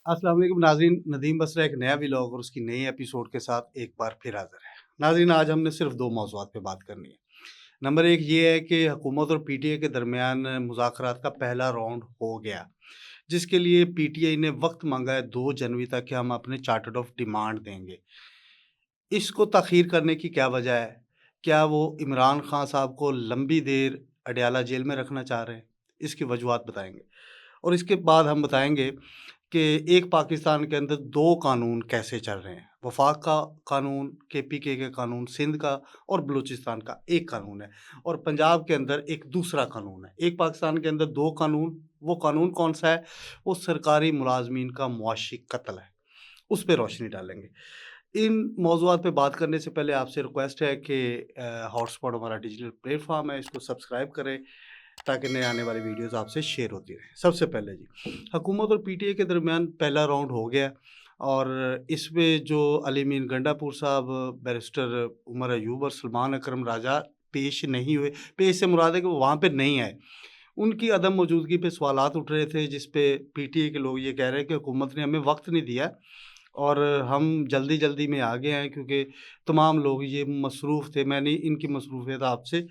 अस्सलाम वालेकुम नाज़रीन, नदीम बसरा एक नया व्लॉग और उसकी नई एपिसोड के साथ एक बार फिर हाज़िर है। नाज़रीन, आज हमने सिर्फ 2 मौज़ूआत पे बात करनी है। नंबर 1 ये है कि हुकूमत और पीटीआई के दरमियान मुज़ाकरात का पहला राउंड हो गया, जिसके लिए पीटीआई ने वक़्त माँगा है 2 जनवरी तक कि हम अपने चार्टर ऑफ डिमांड देंगे। इसको तख़ीर करने की क्या वजह है? क्या वो इमरान खान साहब को लंबी देर अडयाला जेल में रखना चाह रहे हैं? इसकी वजूहात बताएँगे और इसके बाद हम बताएँगे कि एक पाकिस्तान के अंदर 2 कानून कैसे चल रहे हैं। वफ़ाक का कानून, केपीके का कानून, सिंध का और बलूचिस्तान का एक कानून है और पंजाब के अंदर एक दूसरा कानून है। एक पाकिस्तान के अंदर 2 कानून, वो कानून कौन-सा है? वो सरकारी मुलाज़मीन का मुआशी कत्ल है। उस पे रोशनी डालेंगे। इन मौज़ूआत पे बात करने से पहले आपसे रिक्वेस्ट है कि हॉटस्पॉट हमारा डिजिटल प्लेटफ़ॉर्म है, इसको सब्सक्राइब करें ताकि नए आने वाली वीडियोज़ आपसे शेयर होती रहें। सबसे पहले जी, हुकूमत और पीटीआई के दरमियान पहला राउंड हो गया और इसमें जो अली मीर गंडापुर साहब, बैरिस्टर उमर अयूब और सलमान अकरम राजा पेश नहीं हुए। पेश से मुराद है कि वो वहाँ पे नहीं आए। उनकी अदम मौजूदगी पे सवालात उठ रहे थे, जिस पे पीटीआई के लोग ये कह रहे हैं कि हुकूमत ने हमें वक़्त नहीं दिया और हम जल्दी-जल्दी में आ गए हैं क्योंकि तमाम लोग ये मसरूफ़ थे। मैंने इनकी मसरूफ़ियत आपसे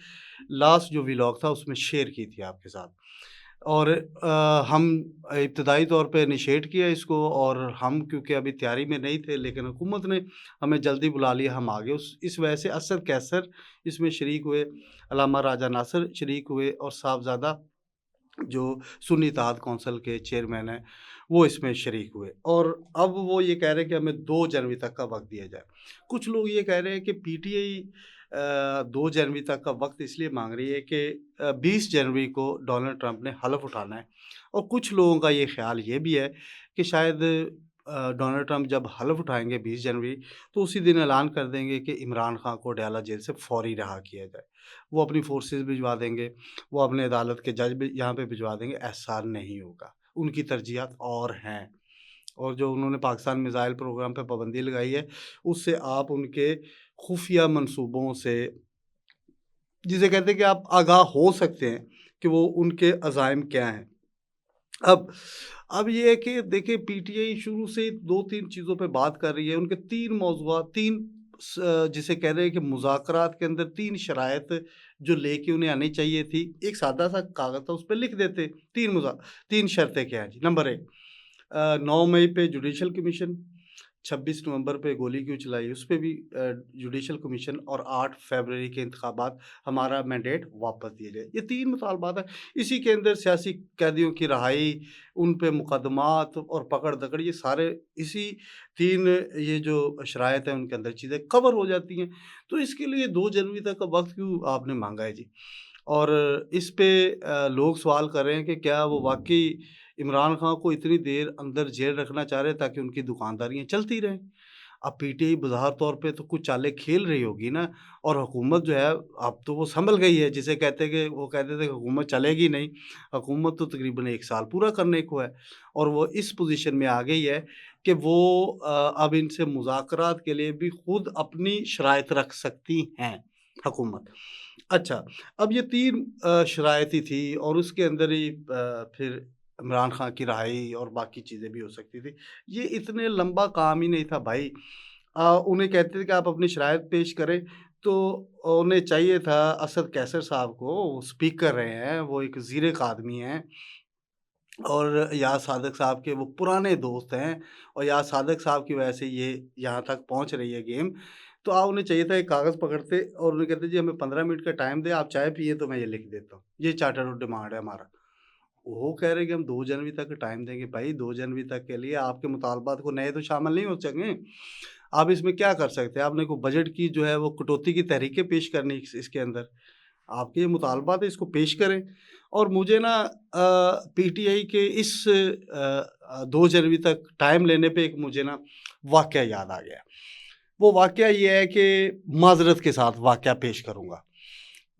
लास्ट जो व्लॉग था उसमें शेयर की थी आपके साथ और हम इब्तदाई तौर पे इनिशिएट किया इसको और हम क्योंकि अभी तैयारी में नहीं थे लेकिन हुकूमत ने हमें जल्दी बुला लिया, हम आ गए। उस इस वजह से असद कैसर इसमें शरीक हुए, अल्लामा राजा नासिर शरीक हुए और साहबज़ादा जो सुन्नी इत्तेहाद कौंसिल के चेयरमैन हैं, वो इसमें शरीक हुए और अब वो ये कह रहे हैं कि हमें 2 जनवरी तक का वक़्त दिया जाए। कुछ लोग ये कह रहे हैं कि पीटीआई 2 जनवरी तक का वक़्त इसलिए माँग रही है कि 20 जनवरी को डोनाल्ड ट्रंप ने हलफ़ उठाना है और कुछ लोगों का ये ख़्याल ये भी है कि शायद डोनाल्ड ट्रंप जब हलफ़ उठाएँगे 20 जनवरी, तो उसी दिन ऐलान कर देंगे कि इमरान खान को अडयाला जेल से फ़ौरी रिहा किया जाए। वो अपनी फ़ोर्सेस भिजवा देंगे, वो अपने अदालत के जज भी यहाँ पे भिजवा देंगे, ऐसा नहीं होगा। उनकी तरजीहात और हैं और जो उन्होंने पाकिस्तान मिसाइल प्रोग्राम पे पाबंदी लगाई है, उससे आप उनके खुफिया मंसूबों से जिसे कहते हैं कि आप आगाह हो सकते हैं कि वो उनके अज़ाइम क्या हैं। अब अब ये है कि देखिए पीटीआई शुरू से 2-3 चीज़ों पे बात कर रही है। उनके 3 मौज़ूआत 3 जिसे कह रहे हैं कि मुज़ाकरात के अंदर 3 शराइत जो लेके उन्हें आनी चाहिए थी। एक सादा-सा कागज़ था, उस पे लिख देते 3 शर्तें क्या हैं जी। नंबर 1 9 मई पे जुडिशल कमीशन, 26 नवंबर पे गोली क्यों चलाई, उस पे भी जुडिशल कमीशन और 8 फरवरी के इंतखाबात हमारा मैंडेट वापस दिया जाए। ये 3 मुतालबात हैं। इसी के अंदर सियासी कैदियों की रहाई, उन पे मुकदमात और पकड़-दकड़ ये सारे इसी 3 ये जो शराइत हैं उनके अंदर चीज़ें कवर हो जाती हैं। तो इसके लिए 2 जनवरी तक का वक़्त क्यों आपने माँगा है जी? और इस पे लोग सवाल कर रहे हैं कि क्या वो वाक़ई इमरान खान को इतनी देर अंदर जेल रखना चाह रहे हैं ताकि उनकी दुकानदारियाँ चलती रहें? अब पीटीआई बज़ाहिर तौर पे तो कुछ चालें खेल रही होगी ना और हुकूमत जो है अब तो वो सँभल गई है जिसे कहते हैं कि वो कहते थे कि हुकूमत चलेगी नहीं, हुकूमत तो तकरीबन 1 साल पूरा करने को है और वो इस पोज़ीशन में आ गई है कि वो अब इनसे मुज़ाकरात के लिए भी खुद अपनी शराइत रख सकती हैं हुकूमत। अच्छा, अब ये 3 शराइतें थी और उसके अंदर ही फिर इमरान खान की रिहाई और बाकी चीज़ें भी हो सकती थी। ये इतने लंबा काम ही नहीं था भाई। उन्हें कहते थे कि आप अपनी शराइत पेश करें, तो उन्हें चाहिए था असद कैसर साहब को, वो स्पीकर रहे हैं, वो एक ज़ीर-ए आदमी हैं और याद सादक साहब के वो पुराने दोस्त हैं और याद सादक साहब की वजह से ये यहाँ तक पहुँच रही है गेम। तो उन्हें चाहिए था एक कागज़ पकड़ते और उन्हें कहते जी हमें 15 मिनट का टाइम दें, आप चाय पिए तो मैं ये लिख देता हूँ। ये चार्टर ऑफ डिमांड है हमारा। वो कह रहे हैं कि हम 2 जनवरी तक टाइम देंगे। भाई 2 जनवरी तक के लिए आपके मुतालबात को नए तो शामिल नहीं हो सकें। आप इसमें क्या कर सकते हैं? आपने को बजट की जो है वो कटौती की तहरीकें पेश करनी इसके अंदर। आपके ये मुतालबात है इसको पेश करें और मुझे ना पीटीआई के इस 2 जनवरी तक टाइम लेने पे एक मुझे ना वाक़या याद आ गया। वो वाक़या ये है कि माज़रत के साथ वाक़या पेश करूँगा।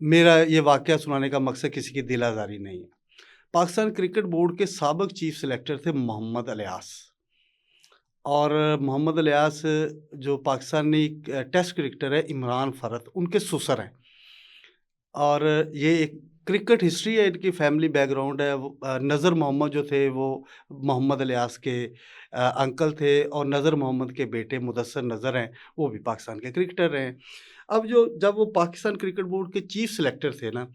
मेरा ये वाक़या सुनाने का मकसद किसी की दिल आज़ारी नहीं है। पाकिस्तान क्रिकेट बोर्ड के साबिक़ चीफ सेलेक्टर थे मोहम्मद इलियास और मोहम्मद इलियास जो पाकिस्तानी टेस्ट क्रिकेटर है इमरान फ़रत उनके ससुर हैं। और ये एक क्रिकेट हिस्ट्री है, इनकी फैमिली बैकग्राउंड है। वो नज़र मोहम्मद जो थे वो मोहम्मद इलियास के अंकल थे, और नज़र मोहम्मद के बेटे मुदस्सर नज़र हैं, वो भी पाकिस्तान के क्रिकेटर हैं। अब जब वो पाकिस्तान क्रिकेट बोर्ड के चीफ सिलेक्टर थे ना,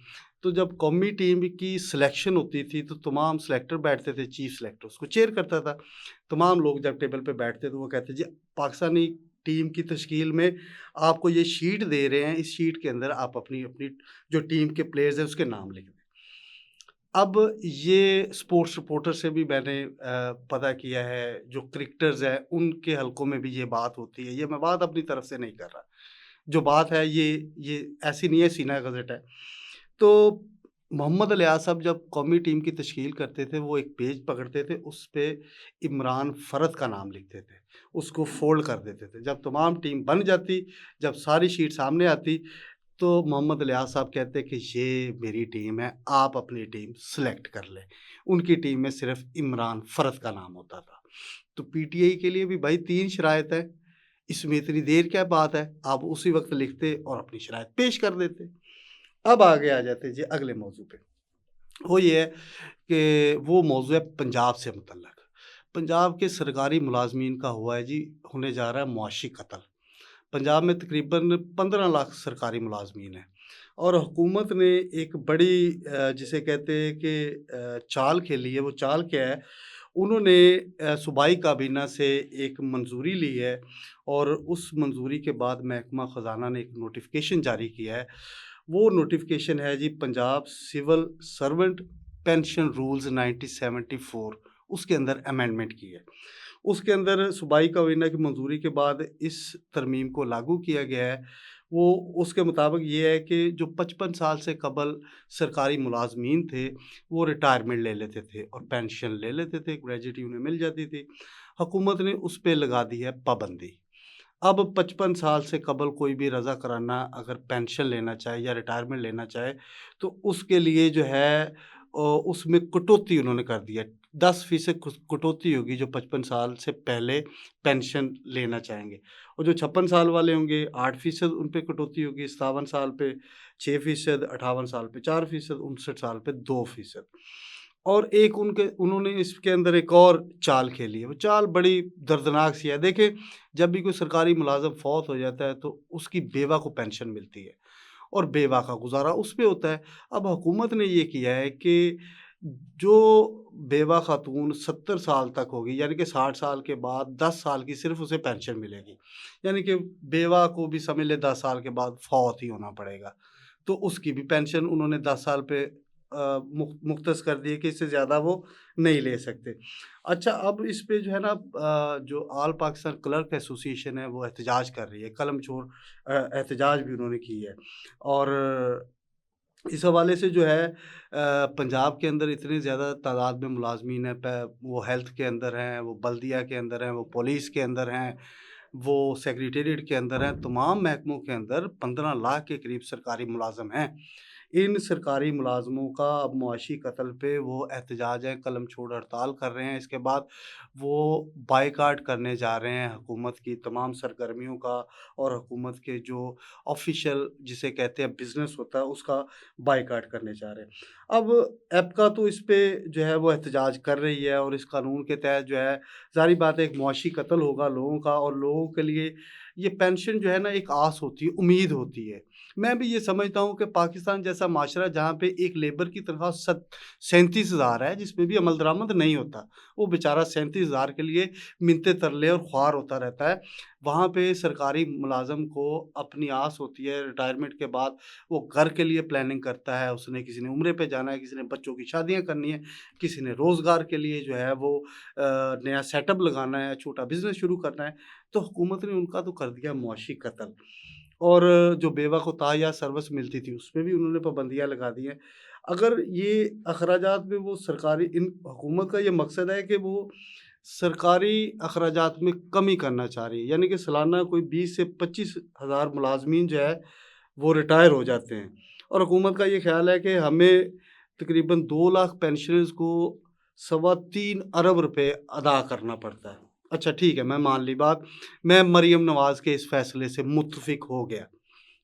तो जब कौमी टीम की सिलेक्शन होती थी तो तमाम सिलेक्टर बैठते थे, चीफ सिलेक्टर उसको चेयर करता था। तमाम लोग जब टेबल पे बैठते तो वो कहते जी, पाकिस्तानी टीम की तश्कील में आपको ये शीट दे रहे हैं, इस शीट के अंदर आप अपनी अपनी जो टीम के प्लेयर्स हैं उसके नाम लिख दें। अब ये स्पोर्ट्स रिपोर्टर से भी मैंने पता किया है, जो क्रिकेटर्स हैं उनके हलकों में भी ये बात होती है। ये मैं बात अपनी तरफ से नहीं कर रहा, जो बात है ये ऐसी नहीं है, सीना गज़ट है। तो मोहम्मद इलियास साहब जब कौमी टीम की तश्कील करते थे, वो एक पेज पकड़ते थे, उस पे इमरान फ़रद का नाम लिखते थे, उसको फ़ोल्ड कर देते थे। जब तमाम टीम बन जाती, जब सारी शीट सामने आती, तो मोहम्मद इलियास साहब कहते कि ये मेरी टीम है, आप अपनी टीम सेलेक्ट कर लें। उनकी टीम में सिर्फ़ इमरान फ़रद का नाम होता था। तो पीटीआई के लिए भी भाई 3 शराइत हैं, इसमें इतनी देर क्या बात है? आप उसी वक़्त लिखते और अपनी शराइत पेश कर देते। अब आगे आ जाते जी अगले मौज़ू पे। वो ये है कि वो मौज़ू है पंजाब से मुतल्लक़। पंजाब के सरकारी मुलाज़मीन का हुआ है जी, होने जा रहा है मुआशी कत्ल। पंजाब में तकरीबन 15 लाख सरकारी मुलाज़मीन हैं, और हुकूमत ने एक बड़ी जिसे कहते हैं कि चाल खेली है। वो चाल क्या है? उन्होंने सूबाई काबीना से एक मंजूरी ली है, और उस मंजूरी के बाद महकमा ख़ज़ाना ने एक नोटिफ़िकेशन जारी किया है। वो नोटिफ़िकेशन है जी, Punjab civil servant pension rules 1974, उसके अंदर अमेंडमेंट की है। उसके अंदर सूबाई काबीना की मंजूरी के बाद इस तरमीम को लागू किया गया है। वो उसके मुताबिक ये है कि जो 55 साल से कबल सरकारी मुलाज़मीन थे, वो रिटायरमेंट ले लेते थे और पेंशन ले लेते थे, ग्रेच्युटी उन्हें मिल जाती थी। हुकूमत ने उस पे लगा दी है पाबंदी। अब 55 साल से कबल कोई भी रज़ा कराना अगर पेंशन लेना चाहे या रिटायरमेंट लेना चाहे, तो उसके लिए जो है उसमें कटौती उन्होंने कर दी है। 10% कटौती होगी जो 55 साल से पहले पेंशन लेना चाहेंगे, और जो 56 साल वाले होंगे 8% उन पे कटौती होगी, 57 साल पे 6%, 58 साल पे 4%, 59 साल पे 2%। और एक उन्होंने इसके अंदर एक और चाल खेली है, वो चाल बड़ी दर्दनाक सी है। देखें, जब भी कोई सरकारी मुलाज़िम फ़ौत हो जाता है तो उसकी बेवा को पेंशन मिलती है, और बेवा का गुज़ारा उस पे होता है। अब हुकूमत ने ये किया है कि जो बेवा ख़ातून 70 साल तक होगी, यानी कि 60 साल के बाद 10 साल की सिर्फ़ उसे पेंशन मिलेगी। यानी कि बेवा को भी समझ लें 10 साल के बाद फ़ौत ही होना पड़ेगा। तो उसकी भी पेंशन उन्होंने 10 साल पे मुख्तस कर दी है कि इससे ज़्यादा वो नहीं ले सकते। अच्छा, अब इस पे जो है ना जो ऑल पाकिस्तान क्लर्क एसोसिएशन है वो एहतजाज कर रही है, कलम छोड़ एहतजाज भी उन्होंने की है। और इस हवाले से जो है पंजाब के अंदर इतनी ज़्यादा तादाद में मुलाज़मीन हैं, वो हेल्थ के अंदर हैं, वो बल्दिया के अंदर हैं, वो पुलिस के अंदर हैं, वो सेक्रेटेरिएट के अंदर हैं, तमाम महकमों के अंदर 15 लाख के करीब सरकारी मुलाज़िम हैं। इन सरकारी मुलाज़मों का अब मुआशी कत्ल पे वो एहतजाज है, कलम छोड़ हड़ताल कर रहे हैं। इसके बाद वो बायकॉट करने जा रहे हैं हुकूमत की तमाम सरगर्मियों का, और हुकूमत के जो ऑफ़िशियल जिसे कहते हैं बिज़नेस होता है उसका बायकॉट करने जा रहे हैं। अब एप्का तो इस पे जो है वो एहतजाज कर रही है, और इस कानून के तहत जो है ज़ाहिर बात है एक मुआशी कत्ल होगा लोगों का, और लोगों के लिए ये पेंशन जो है ना एक आस होती है, उम्मीद होती है। मैं भी ये समझता हूँ कि पाकिस्तान जैसा माशरा जहाँ पे एक लेबर की तनख्वाह 37,000 है, जिसमें भी अमल दरामद नहीं होता, वो बेचारा 37,000 के लिए मिन्नतें तरले और ख्वार होता रहता है। वहाँ पे सरकारी मुलाज़िम को अपनी आस होती है रिटायरमेंट के बाद, वो घर के लिए प्लानिंग करता है, उसने किसी ने उम्रे पे जाना है, किसी ने बच्चों की शादियाँ करनी है, किसी ने रोज़गार के लिए जो है वो नया सेटअप लगाना है, छोटा बिज़नेस शुरू करना है। तो हुकूमत ने उनका तो कर दिया मुआशी कत्ल, और जो बेवा को ताया सर्विस मिलती थी उस पे भी उन्होंने पाबंदियाँ लगा दी हैं। अगर ये अखराजात में वो सरकारी इन हुकूमत का ये मकसद है कि वो सरकारी अखराजात में कमी करना चाह रही है, यानी कि सालाना कोई 20 से 25 हज़ार मुलाज़मीन जो है वो रिटायर हो जाते हैं, और हुकूमत का ये ख़्याल है कि हमें तकरीबन 2 लाख पेंशनर्स को सवा 3 अरब रुपए अदा करना पड़ता है। अच्छा ठीक है, मैं मान ली बात, मैं मरीम नवाज़ के इस फ़ैसले से मुत्तफ़िक हो गया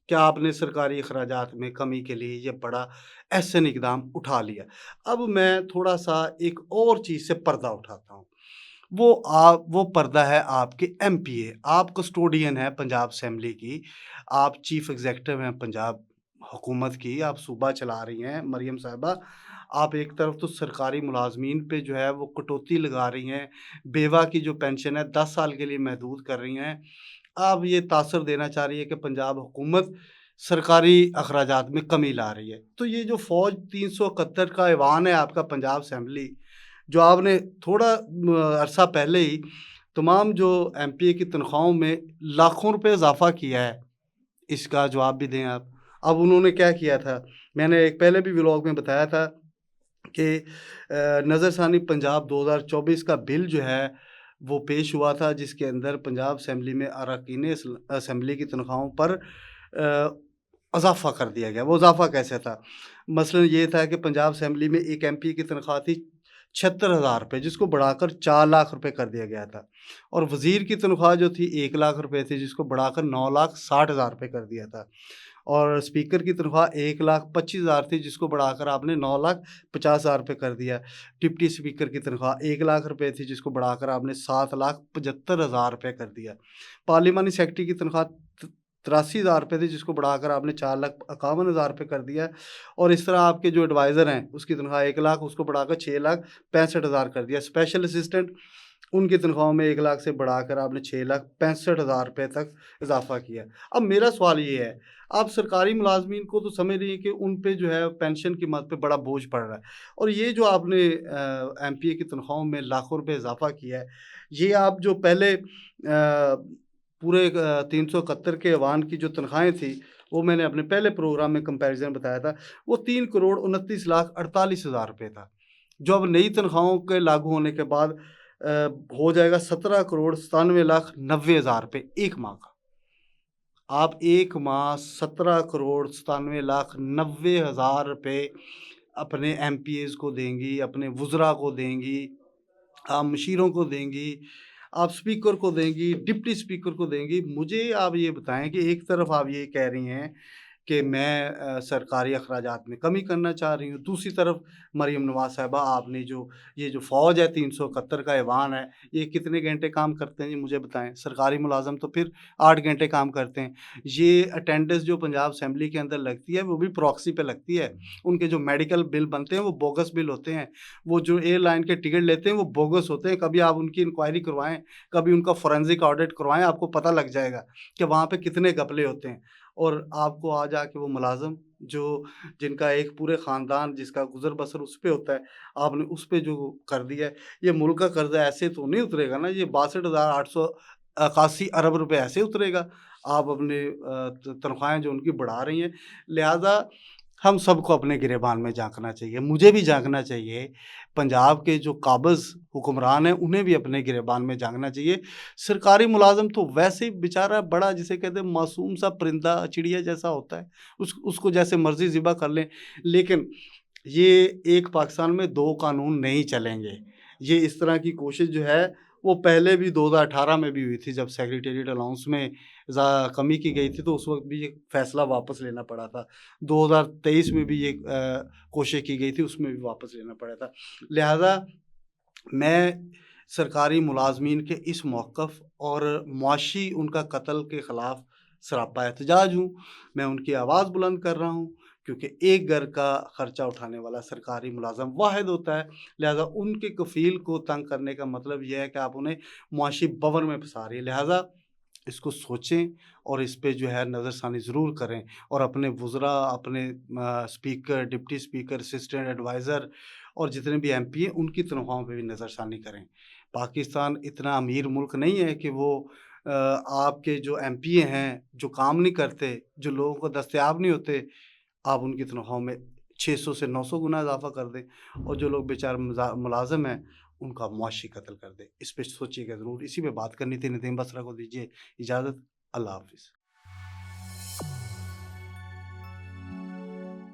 क्या आपने सरकारी अखराजात में कमी के लिए ये बड़ा एहसन इकदाम उठा लिया। अब मैं थोड़ा-सा एक और चीज़ से पर्दा उठाता हूँ। वो पर्दा है आपके एमपीए, आप कस्टोडियन हैं पंजाब असेंबली की, आप चीफ़ एग्ज़ीक्यूटिव हैं पंजाब हुकूमत की, आप सूबा चला रही हैं मरियम साहिबा। आप एक तरफ तो सरकारी मुलाज़मीन पे जो है वो कटौती लगा रही हैं, बेवा की जो पेंशन है 10 साल के लिए महदूद कर रही हैं। आप ये तासर देना चाह रही है कि पंजाब हुकूमत सरकारी अखराजात में कमी ला रही है। तो ये जो फ़ौज 371 का ऐवान है आपका पंजाब असेंबली, जो आपने थोड़ा अरसा पहले ही तमाम जो एमपीए की तनख्वाहों में लाखों रुपए इज़ाफ़ा किया है, इसका जवाब भी दें आप। अब उन्होंने क्या किया था, मैंने एक पहले भी व्लॉग में बताया था कि नज़रसानी पंजाब 2024 का बिल जो है, वो पेश हुआ था, जिसके अंदर पंजाब असेंबली में अरकान असेंबली की तनख्वाहों पर इज़ाफ़ा कर दिया गया। वो इज़ाफ़ा कैसे था? मसलन ये था कि पंजाब असेंबली में एक एमपी की तनख्वाह थी 76,000 रुपए, जिसको बढ़ाकर 4 लाख रुपए कर दिया गया था, और वज़ीर की तनख्वाह जो थी 1 लाख रुपए थी, जिसको बढ़ाकर 9,60,000 रुपए कर दिया था, और स्पीकर की तनख्वाह 1,25,000 थी, जिसको बढ़ाकर आपने 9,50,000 रुपए कर दिया। डिप्टी स्पीकर की तनख्वाह 1 लाख रुपए थी, जिसको बढ़ाकर आपने 7,75,000 रुपए कर दिया। पार्लिमानी सेक्रेटरी की तनख्वाह 83,000 रुपए थी, जिसको बढ़ाकर आपने 4,51,000 रुपए कर दिया, और इस तरह आपके जो एडवाइज़र हैं, उसकी तनख्वाह 1 लाख, उसको बढ़ाकर 6,65,000 कर दिया। स्पेशल असिस्टेंट, उनकी तनख्वाहों में 1 लाख से बढ़ाकर आपने 6,65,000 रुपए तक इज़ाफ़ा किया। अब मेरा सवाल ये है, आप सरकारी मुलाज़मीन को तो समझ रही हैं कि उन पे जो है पेंशन की मद पे बड़ा बोझ पड़ रहा है, और ये जो आपने एमपीए की तनख्वाहों में लाखों रुपए इज़ाफ़ा किया है, ये आप जो पहले पूरे 371 के ऐवान की जो तनख्वाहें थी, वो मैंने अपने पहले प्रोग्राम में कंपैरिज़न बताया था, वो 3,29,48,000 रुपए था। जो अब नई तनख्वाहों के लागू होने के बाद हो जाएगा 17,97,90,000 रुपए 1 माह का। आप 1 माह 17,97,90,000 रुपए अपने एमपीएज़ को देंगी, अपने वुज़रा को देंगी, आप मशीरों को देंगी, आप स्पीकर को देंगी, डिप्टी स्पीकर को देंगी। मुझे आप ये बताएँ कि एक तरफ आप ये कह रही हैं कि मैं सरकारी अखराजात में कमी करना चाह रही हूँ, दूसरी तरफ मरियम नवाज़ साहिबा, आपने जो ये जो फ़ौज है 371 का ऐवान है, ये कितने घंटे काम करते हैं, ये मुझे बताएँ? सरकारी मुलाज़िम तो फिर 8 घंटे काम करते हैं। ये अटेंडेंस जो पंजाब असेंबली के अंदर लगती है, वो भी प्रॉक्सी पे लगती है। उनके जो मेडिकल बिल बनते हैं, वो बोगस बिल होते हैं। वो जो एयरलाइन के टिकट लेते हैं, वो बोगस होते हैं। कभी आप उनकी इंक्वायरी करवाएँ, कभी उनका फोरेंसिक ऑडिट करवाएँ, आपको पता लग जाएगा कि वहाँ पे कितने घपले होते हैं। और आपको आ जाके वो मुलाज़िम जो जिनका एक पूरे ख़ानदान जिसका गुज़र-बसर उस पे होता है, आपने उस पे जो कर दिया है, ये मुल्क का कर्ज़ा ऐसे तो नहीं उतरेगा ना, ये 62,881 अरब रुपए ऐसे उतरेगा। आप अपने तनख्वाहें जो उनकी बढ़ा रही हैं, लिहाज़ा हम सबको अपने गिरेबान में झाँकना चाहिए। मुझे भी झाँकना चाहिए, पंजाब के जो काबिज़ हुक्मरान हैं, उन्हें भी अपने गिरेबान में झाँकना चाहिए। सरकारी मुलाज़िम तो वैसे ही बेचारा बड़ा जिसे कहते हैं मासूम सा परिंदा, चिड़िया जैसा होता है, उसको जैसे मर्ज़ी ज़िबा कर लें। लेकिन ये एक पाकिस्तान में 2 कानून नहीं चलेंगे। ये इस तरह की कोशिश जो है, वो पहले भी 2018 में भी हुई थी, जब सेक्रेटेरिएट अलाउंस में कमी की गई थी, तो उस वक़्त भी ये फ़ैसला वापस लेना पड़ा था। 2023 में भी ये कोशिश की गई थी, उसमें भी वापस लेना पड़ा था। लिहाज़ा मैं सरकारी मुलाज़मीन के इस मौक़िफ़ और मुआशी उनका कत्ल के ख़िलाफ़ सरापा एहतजाज हूँ। मैं उनकी आवाज़ बुलंद कर रहा हूँ, क्योंकि एक घर का ख़र्चा उठाने वाला सरकारी मुलाज़िम वाहिद होता है। लिहाज़ा उनके कफ़ील को तंग करने का मतलब ये है कि आप उन्हें मुआशी बवर में फँसा रही हैं। लिहाज़ा इसको सोचें और इस पे जो है नज़रसानी ज़रूर करें, और अपने वुज़रा, अपने speaker, deputy speaker, assistant adviser और जितने भी एमपी हैं, उनकी तनख्वाहों पे भी नज़रसानी करें। पाकिस्तान इतना अमीर मुल्क नहीं है कि वो आपके जो एमपी हैं, जो काम नहीं करते, जो लोगों को दस्तयाब नहीं होते, आप उनकी तनख्वाहों में 600 से 900 गुना इज़ाफ़ा कर दें, और जो लोग बेचारे मुलाज़िम हैं, उनका मुआशी कत्ल कर दें। इस पे सोचिएगा ज़रूर। इसी पे बात करनी थी। नदीम बसरा को दीजिए इजाज़त। अल्लाह हाफ़िज़।